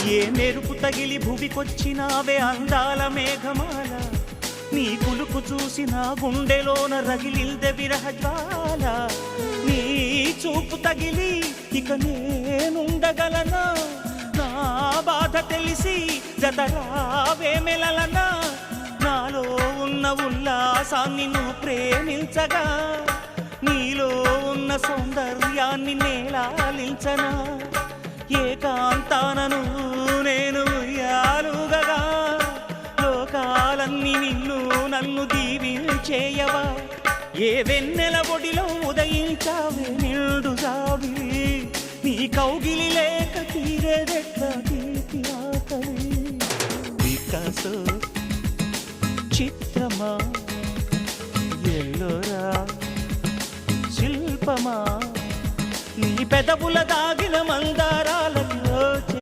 ఏ మెరుపు తగిలి భువికొచ్చినావే అందాల మేఘమాల నీ కులుకు చూసి నా గుండెలోన రగిలిల్దె విరహజ్వాల నీ చూపు తగిలి ఇక నేనుండగలనా నా బాధ తెలిసి జతరావే మెలలనా నాలో ఉన్న ఉల్లాసాన్ని నువ్వు ప్రేమించగా నీలో ఉన్న సౌందర్యాన్ని నేలాలించనా ఏకాంతానను నేను ఉయ్యాలుగగా లోకాలన్నీ నిన్ను నన్ను దీవించేయవా ఏ వెన్నెల ఒడిలో ఉదయించావే నిండు జాబిలి నీ కౌగిలి లేక తీరేదెట్లా తీపి ఆకలి వికాసో చిత్రమా ఎల్లోరా శిల్పమా నీ పెదవుల దాగిన మందారాల